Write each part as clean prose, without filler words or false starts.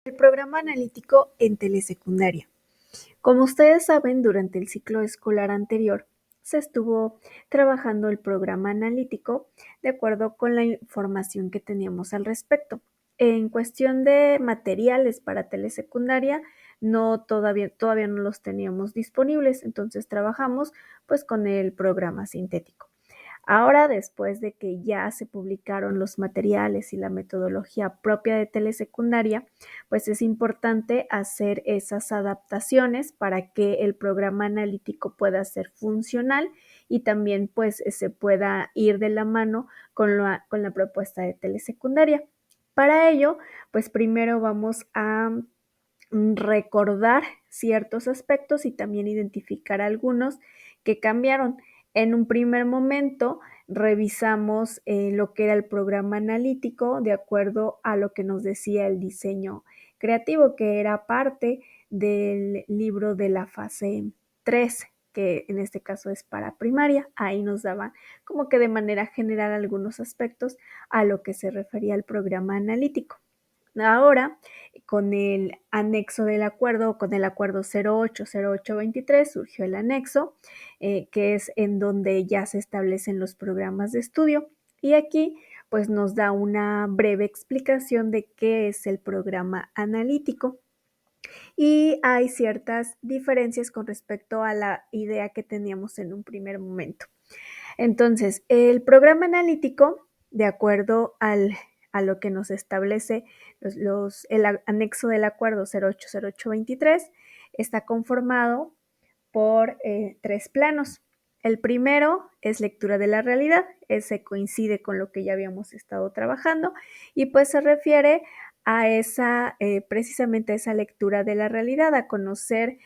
El programa analítico en telesecundaria. Como ustedes saben, durante el ciclo escolar anterior se estuvo trabajando el programa analítico de acuerdo con la información que teníamos al respecto. En cuestión de materiales para telesecundaria, todavía no los teníamos disponibles, entonces trabajamos pues con el programa sintético. Ahora, después de que ya se publicaron los materiales y la metodología propia de telesecundaria, pues es importante hacer esas adaptaciones para que el programa analítico pueda ser funcional y también pues se pueda ir de la mano con la propuesta de telesecundaria. Para ello, pues primero vamos a recordar ciertos aspectos y también identificar algunos que cambiaron. En un primer momento revisamos lo que era el programa analítico de acuerdo a lo que nos decía el diseño creativo, que era parte del libro de la fase 3, que en este caso es para primaria. Ahí nos daban como que de manera general algunos aspectos a lo que se refería al programa analítico. Ahora, con el anexo del acuerdo, con el acuerdo 08-0823, surgió el anexo, que es en donde ya se establecen los programas de estudio. Y aquí, pues nos da una breve explicación de qué es el programa analítico. Y hay ciertas diferencias con respecto a la idea que teníamos en un primer momento. Entonces, el programa analítico, de acuerdo a lo que nos establece el anexo del acuerdo 080823, está conformado por 3 planos. El primero es lectura de la realidad, ese coincide con lo que ya habíamos estado trabajando y pues se refiere a precisamente a esa lectura de la realidad, a conocer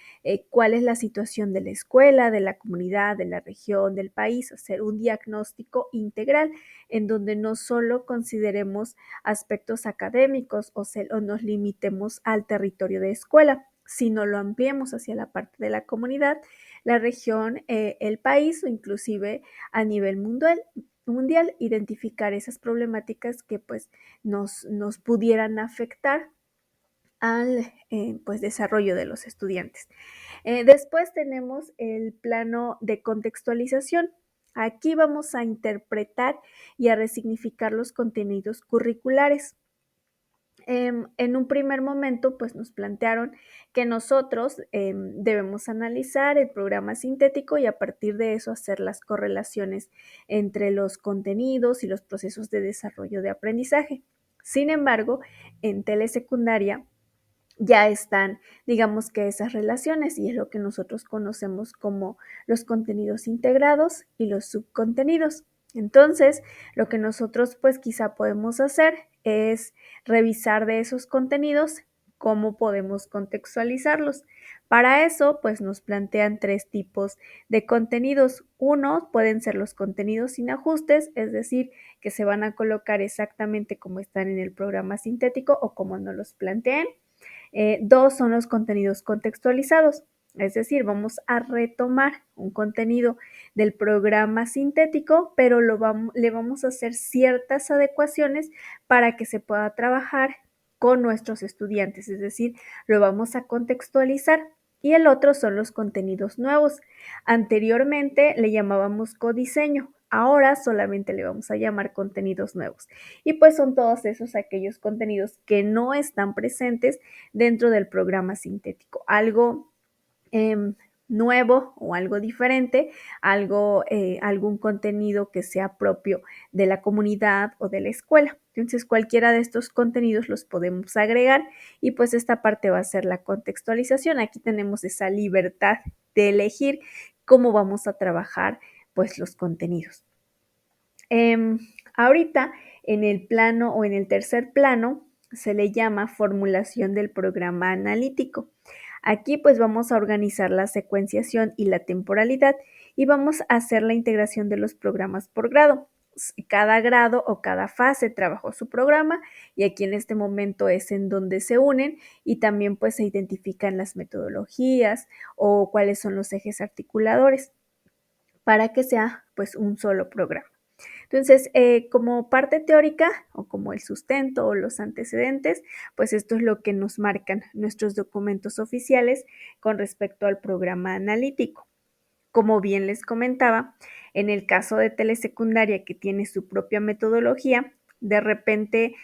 cuál es la situación de la escuela, de la comunidad, de la región, del país, hacer un diagnóstico integral en donde no solo consideremos aspectos académicos o nos limitemos al territorio de escuela, sino lo ampliemos hacia la parte de la comunidad, la región, el país o inclusive a nivel mundial, identificar esas problemáticas que pues nos pudieran afectar al pues, desarrollo de los estudiantes. Después tenemos el plano de contextualización. Aquí vamos a interpretar y a resignificar los contenidos curriculares. En un primer momento, pues nos plantearon que nosotros debemos analizar el programa sintético y a partir de eso hacer las correlaciones entre los contenidos y los procesos de desarrollo de aprendizaje. Sin embargo, en telesecundaria ya están, digamos que esas relaciones y es lo que nosotros conocemos como los contenidos integrados y los subcontenidos. Entonces, lo que nosotros pues quizá podemos hacer es revisar de esos contenidos cómo podemos contextualizarlos. Para eso, pues nos plantean 3 tipos de contenidos. Uno pueden ser los contenidos sin ajustes, es decir, que se van a colocar exactamente como están en el programa sintético o como nos los planteen. 2 son los contenidos contextualizados, es decir, vamos a retomar un contenido del programa sintético, pero le vamos a hacer ciertas adecuaciones para que se pueda trabajar con nuestros estudiantes, es decir, lo vamos a contextualizar. Y el otro son los contenidos nuevos. Anteriormente le llamábamos codiseño, ahora solamente le vamos a llamar contenidos nuevos. Y pues son todos esos aquellos contenidos que no están presentes dentro del programa sintético. Algo nuevo o algo diferente, algún contenido que sea propio de la comunidad o de la escuela. Entonces, cualquiera de estos contenidos los podemos agregar y pues esta parte va a ser la contextualización. Aquí tenemos esa libertad de elegir cómo vamos a trabajar pues los contenidos. Ahorita en el plano o en el tercer plano se le llama formulación del programa analítico. Aquí pues vamos a organizar la secuenciación y la temporalidad y vamos a hacer la integración de los programas por grado. Cada grado o cada fase trabajó su programa y aquí en este momento es en donde se unen y también pues se identifican las metodologías o cuáles son los ejes articuladores para que sea pues un solo programa. Entonces, como parte teórica o como el sustento o los antecedentes, pues esto es lo que nos marcan nuestros documentos oficiales con respecto al programa analítico. Como bien les comentaba, en el caso de telesecundaria que tiene su propia metodología, de repente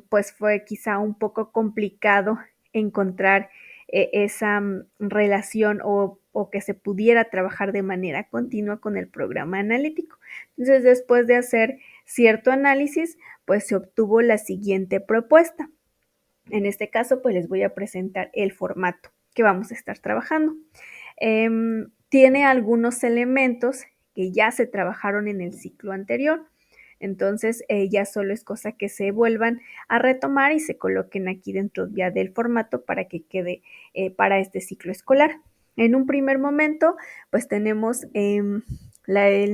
pues fue quizá un poco complicado encontrar esa relación o que se pudiera trabajar de manera continua con el programa analítico. Entonces, después de hacer cierto análisis, pues se obtuvo la siguiente propuesta. En este caso, pues les voy a presentar el formato que vamos a estar trabajando. Tiene algunos elementos que ya se trabajaron en el ciclo anterior. Entonces, ya solo es cosa que se vuelvan a retomar y se coloquen aquí dentro ya del formato para que quede para este ciclo escolar. En un primer momento, pues tenemos el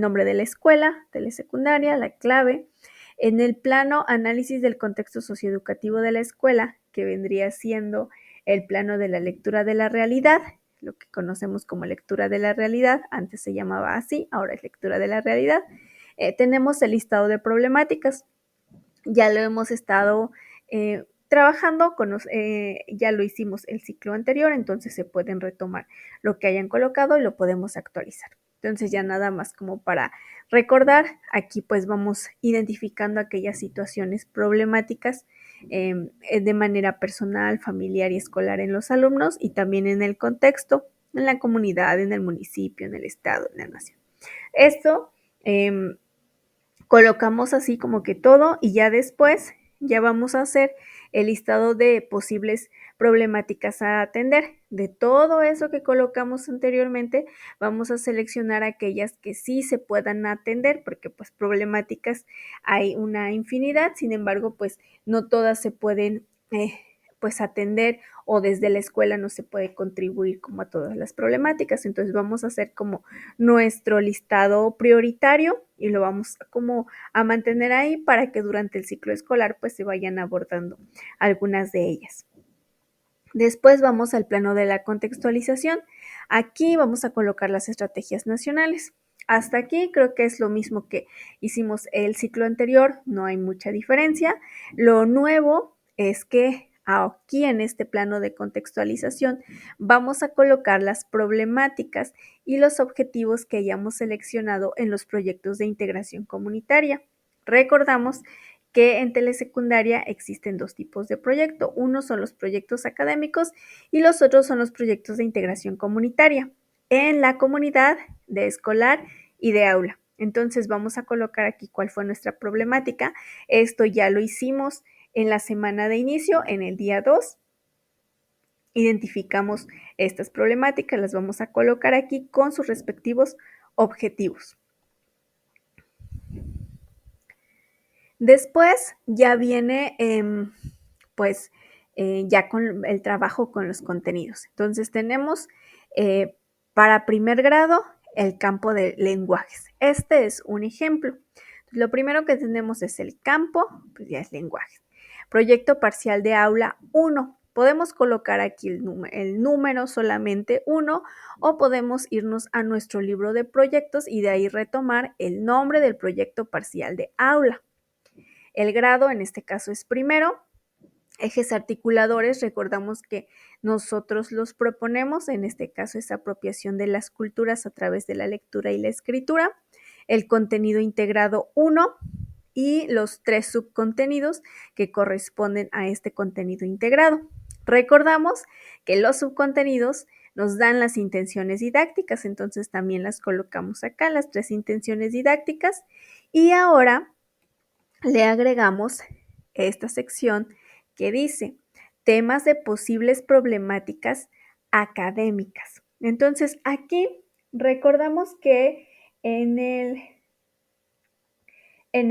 nombre de la escuela, telesecundaria, la clave. En el plano análisis del contexto socioeducativo de la escuela, que vendría siendo el plano de la lectura de la realidad, lo que conocemos como lectura de la realidad, antes se llamaba así, ahora es lectura de la realidad. Tenemos el listado de problemáticas, ya lo hemos estado trabajando, ya lo hicimos el ciclo anterior, entonces se pueden retomar lo que hayan colocado y lo podemos actualizar. Entonces ya nada más como para recordar, aquí pues vamos identificando aquellas situaciones problemáticas de manera personal, familiar y escolar en los alumnos y también en el contexto, en la comunidad, en el municipio, en el estado, en la nación. Esto colocamos así como que todo y ya después ya vamos a hacer el listado de posibles problemáticas a atender. De todo eso que colocamos anteriormente, vamos a seleccionar aquellas que sí se puedan atender, porque pues problemáticas hay una infinidad, sin embargo, pues no todas se pueden pues atender o desde la escuela no se puede contribuir como a todas las problemáticas. Entonces vamos a hacer como nuestro listado prioritario y lo vamos como a mantener ahí para que durante el ciclo escolar pues se vayan abordando algunas de ellas. Después vamos al plano de la contextualización. Aquí vamos a colocar las estrategias nacionales. Hasta aquí creo que es lo mismo que hicimos el ciclo anterior, no hay mucha diferencia. Lo nuevo es que aquí en este plano de contextualización vamos a colocar las problemáticas y los objetivos que hayamos seleccionado en los proyectos de integración comunitaria. Recordamos que en telesecundaria existen dos tipos de proyecto. Uno son los proyectos académicos y los otros son los proyectos de integración comunitaria en la comunidad, de escolar y de aula. Entonces vamos a colocar aquí cuál fue nuestra problemática. Esto ya lo hicimos en la semana de inicio, en el día 2. Identificamos estas problemáticas, las vamos a colocar aquí con sus respectivos objetivos. Después ya viene, pues, ya con el trabajo con los contenidos. Entonces tenemos para primer grado el campo de lenguajes. Este es un ejemplo. Lo primero que tenemos es el campo, pues ya es lenguajes. Proyecto parcial de aula 1. Podemos colocar aquí el número solamente 1 o podemos irnos a nuestro libro de proyectos y de ahí retomar el nombre del proyecto parcial de aula. El grado en este caso es primero. Ejes articuladores, recordamos que nosotros los proponemos, en este caso es apropiación de las culturas a través de la lectura y la escritura. El contenido integrado 1 y los 3 subcontenidos que corresponden a este contenido integrado. Recordamos que los subcontenidos nos dan las intenciones didácticas, entonces también las colocamos acá, las 3 intenciones didácticas. Y ahora le agregamos esta sección que dice temas de posibles problemáticas académicas. Entonces, aquí recordamos que en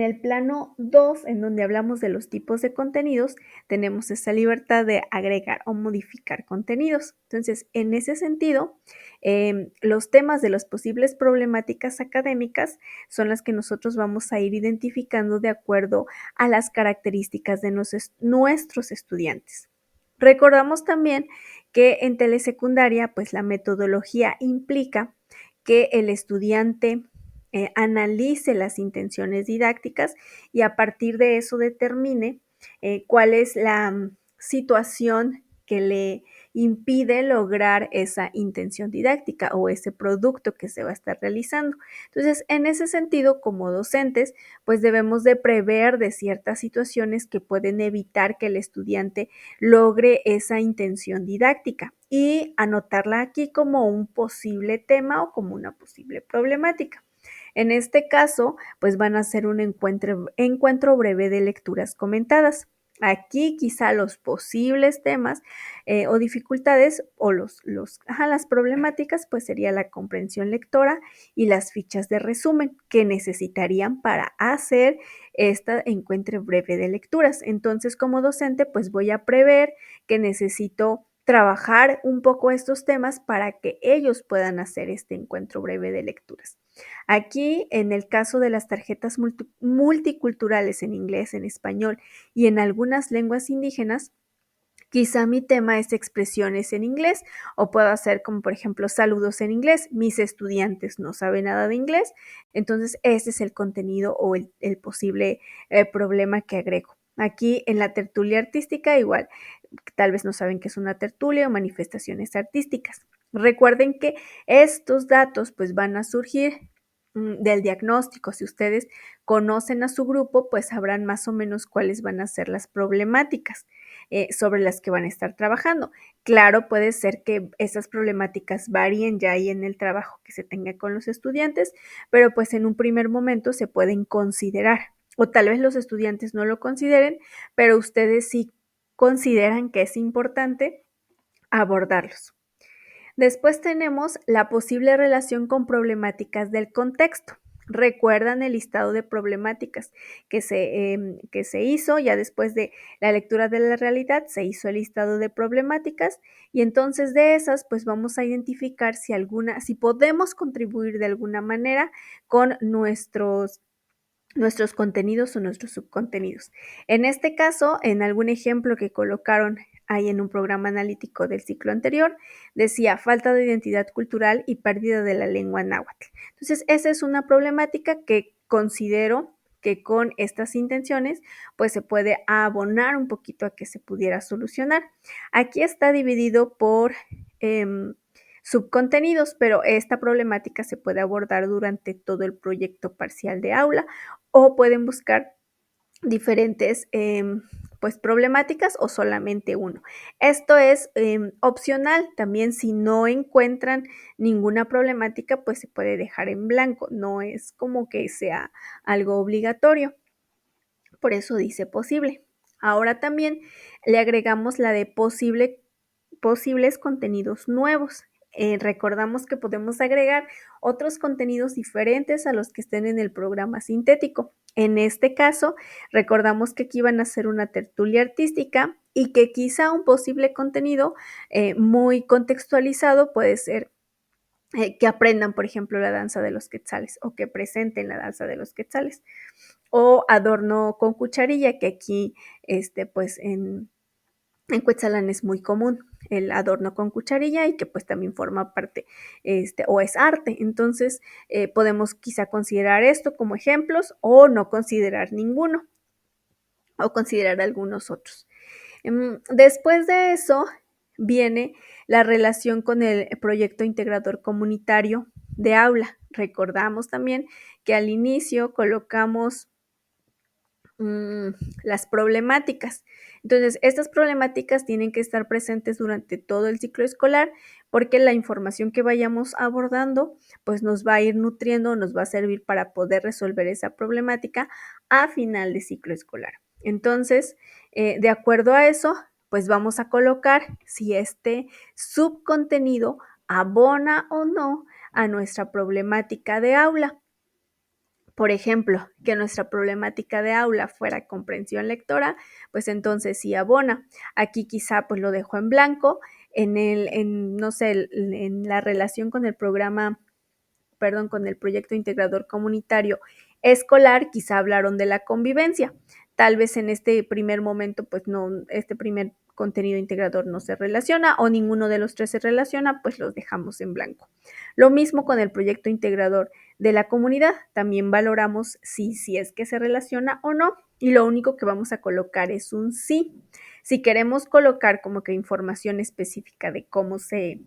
el plano 2, en donde hablamos de los tipos de contenidos, tenemos esa libertad de agregar o modificar contenidos. Entonces, en ese sentido, los temas de las posibles problemáticas académicas son las que nosotros vamos a ir identificando de acuerdo a las características de nuestros estudiantes. Recordamos también que en telesecundaria, pues la metodología implica que el estudiante analice las intenciones didácticas y a partir de eso determine cuál es la situación que le impide lograr esa intención didáctica o ese producto que se va a estar realizando. Entonces, en ese sentido, como docentes, pues debemos de prever de ciertas situaciones que pueden evitar que el estudiante logre esa intención didáctica y anotarla aquí como un posible tema o como una posible problemática. En este caso, pues van a hacer un encuentro breve de lecturas comentadas. Aquí quizá los posibles temas o dificultades o las problemáticas, pues sería la comprensión lectora y las fichas de resumen que necesitarían para hacer este encuentro breve de lecturas. Entonces, como docente, pues voy a prever que necesito trabajar un poco estos temas para que ellos puedan hacer este encuentro breve de lecturas. Aquí, en el caso de las tarjetas multiculturales en inglés, en español y en algunas lenguas indígenas, quizá mi tema es expresiones en inglés o puedo hacer como por ejemplo saludos en inglés. Mis estudiantes no saben nada de inglés, entonces ese es el contenido o el posible problema que agrego. Aquí en la tertulia artística igual, tal vez no saben qué es una tertulia o manifestaciones artísticas. Recuerden que estos datos pues van a surgir del diagnóstico. Si ustedes conocen a su grupo, pues sabrán más o menos cuáles van a ser las problemáticas sobre las que van a estar trabajando. Claro, puede ser que esas problemáticas varíen ya ahí en el trabajo que se tenga con los estudiantes, pero pues en un primer momento se pueden considerar. O tal vez los estudiantes no lo consideren, pero ustedes sí consideran que es importante abordarlos. Después tenemos la posible relación con problemáticas del contexto. Recuerdan el listado de problemáticas que se hizo, ya después de la lectura de la realidad, se hizo el listado de problemáticas y entonces de esas, pues vamos a identificar si podemos contribuir de alguna manera con nuestros contenidos o nuestros subcontenidos. En este caso, en algún ejemplo que colocaron ahí en un programa analítico del ciclo anterior, decía falta de identidad cultural y pérdida de la lengua náhuatl. Entonces, esa es una problemática que considero que con estas intenciones, pues se puede abonar un poquito a que se pudiera solucionar. Aquí está dividido por subcontenidos, pero esta problemática se puede abordar durante todo el proyecto parcial de aula o pueden buscar diferentes pues problemáticas o solamente uno. Esto es opcional, también si no encuentran ninguna problemática, pues se puede dejar en blanco, no es como que sea algo obligatorio, por eso dice posible. Ahora también le agregamos la de posibles contenidos nuevos. Recordamos que podemos agregar otros contenidos diferentes a los que estén en el programa sintético. En este caso, recordamos que aquí van a hacer una tertulia artística y que quizá un posible contenido muy contextualizado puede ser que aprendan, por ejemplo, la danza de los quetzales o que presenten la danza de los quetzales o adorno con cucharilla, que aquí, pues en Cuetzalan es muy común el adorno con cucharilla y que pues también forma parte o es arte. Entonces podemos quizá considerar esto como ejemplos o no considerar ninguno o considerar algunos otros. Después de eso viene la relación con el proyecto integrador comunitario de aula. Recordamos también que al inicio colocamos las problemáticas. Entonces, estas problemáticas tienen que estar presentes durante todo el ciclo escolar porque la información que vayamos abordando pues nos va a ir nutriendo, nos va a servir para poder resolver esa problemática a final de ciclo escolar. Entonces, de acuerdo a eso, pues vamos a colocar si este subcontenido abona o no a nuestra problemática de aula. Por ejemplo, que nuestra problemática de aula fuera comprensión lectora, pues entonces sí abona. Aquí quizá pues lo dejo en blanco, no sé, en la relación con el programa, perdón, con el proyecto integrador comunitario escolar, quizá hablaron de la convivencia. Tal vez en este primer momento, pues no, este primer contenido integrador no se relaciona o ninguno de los tres se relaciona, pues los dejamos en blanco. Lo mismo con el proyecto integrador de la comunidad. También valoramos si es que se relaciona o no y lo único que vamos a colocar es un sí. Si queremos colocar como que información específica de cómo se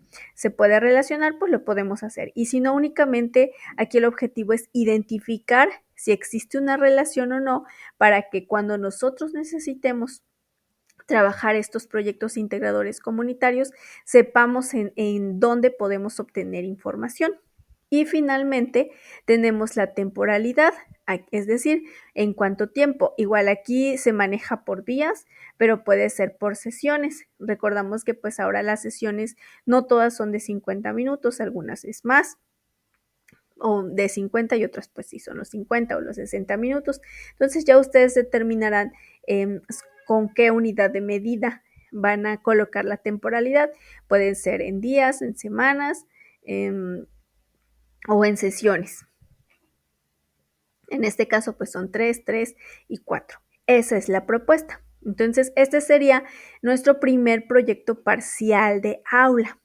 puede relacionar, pues lo podemos hacer. Y si no, únicamente aquí el objetivo es identificar si existe una relación o no para que cuando nosotros necesitemos trabajar estos proyectos integradores comunitarios, sepamos en dónde podemos obtener información. Y finalmente tenemos la temporalidad, es decir, en cuánto tiempo. Igual aquí se maneja por días, pero puede ser por sesiones. Recordamos que pues ahora las sesiones no todas son de 50 minutos, algunas es más o de 50 y otras pues sí son los 50 o los 60 minutos. Entonces ya ustedes determinarán con qué unidad de medida van a colocar la temporalidad. Pueden ser en días, en semanas o en sesiones. En este caso pues son 3, 3 y 4. Esa es la propuesta. Entonces este sería nuestro primer proyecto parcial de aula.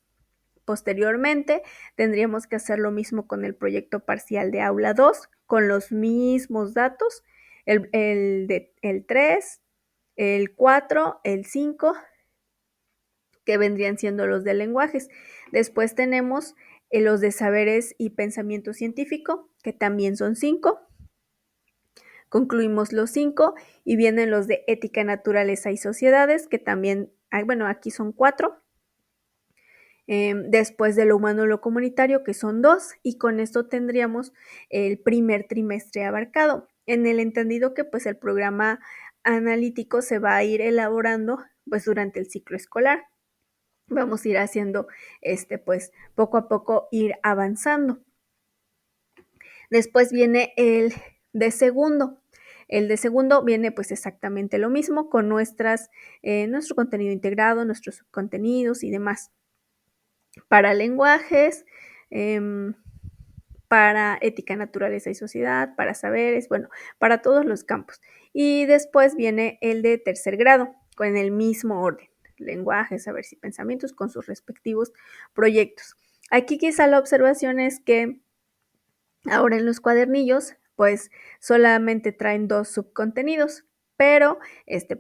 Posteriormente, tendríamos que hacer lo mismo con el proyecto parcial de aula 2, con los mismos datos, el 3, el 4, el 5, que vendrían siendo los de lenguajes. Después tenemos los de saberes y pensamiento científico, que también son 5. Concluimos los 5 y vienen los de ética, naturaleza y sociedades, que también, bueno, aquí son 4. Después de lo humano y lo comunitario, que son 2, y con esto tendríamos el primer trimestre abarcado, en el entendido que pues el programa analítico se va a ir elaborando pues durante el ciclo escolar. Vamos a ir haciendo pues poco a poco ir avanzando. Después viene el de segundo. El de segundo viene pues exactamente lo mismo con nuestro contenido integrado, nuestros subcontenidos y demás. Para lenguajes, para ética, naturaleza y sociedad, para saberes, bueno, para todos los campos. Y después viene el de tercer grado, con el mismo orden, lenguajes, saberes y pensamientos con sus respectivos proyectos. Aquí quizá la observación es que ahora en los cuadernillos, pues solamente traen 2 subcontenidos, pero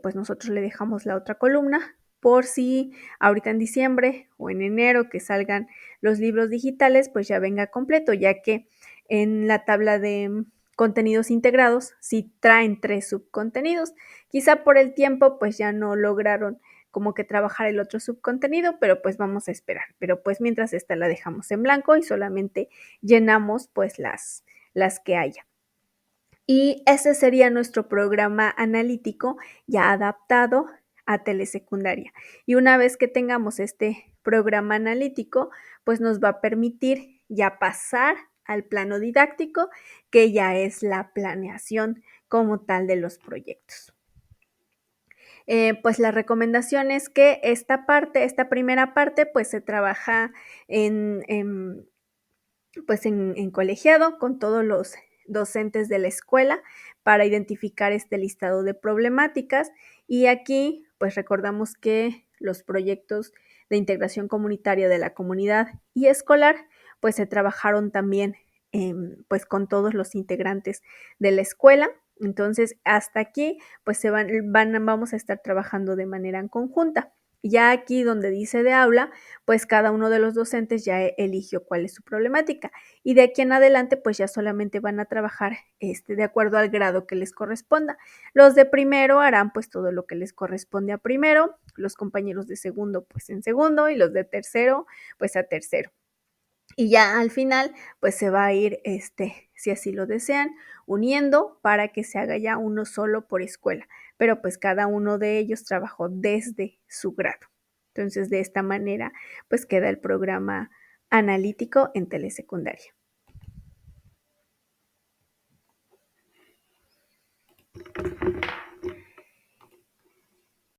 pues nosotros le dejamos la otra columna por si ahorita en diciembre o en enero que salgan los libros digitales, pues ya venga completo, ya que en la tabla de contenidos integrados sí traen 3 subcontenidos. Quizá por el tiempo, pues ya no lograron como que trabajar el otro subcontenido, pero pues vamos a esperar. Pero pues mientras esta la dejamos en blanco y solamente llenamos pues las que haya. Y ese sería nuestro programa analítico ya adaptado a telesecundaria. Y una vez que tengamos este programa analítico, pues nos va a permitir ya pasar al plano didáctico, que ya es la planeación como tal de los proyectos. Pues la recomendación es que esta primera parte, pues se trabaja pues en colegiado con todos los docentes de la escuela para identificar este listado de problemáticas. Y aquí, pues recordamos que los proyectos de integración comunitaria de la comunidad y escolar, pues se trabajaron también pues con todos los integrantes de la escuela. Entonces, hasta aquí, pues vamos a estar trabajando de manera en conjunta. Ya aquí donde dice de aula, pues cada uno de los docentes ya eligió cuál es su problemática. Y de aquí en adelante, pues ya solamente van a trabajar de acuerdo al grado que les corresponda. Los de primero harán pues todo lo que les corresponde a primero, los compañeros de segundo pues en segundo y los de tercero pues a tercero. Y ya al final, pues se va a ir, si así lo desean, uniendo para que se haga ya uno solo por escuela. Pero pues cada uno de ellos trabajó desde su grado. Entonces, de esta manera, pues queda el programa analítico en telesecundaria.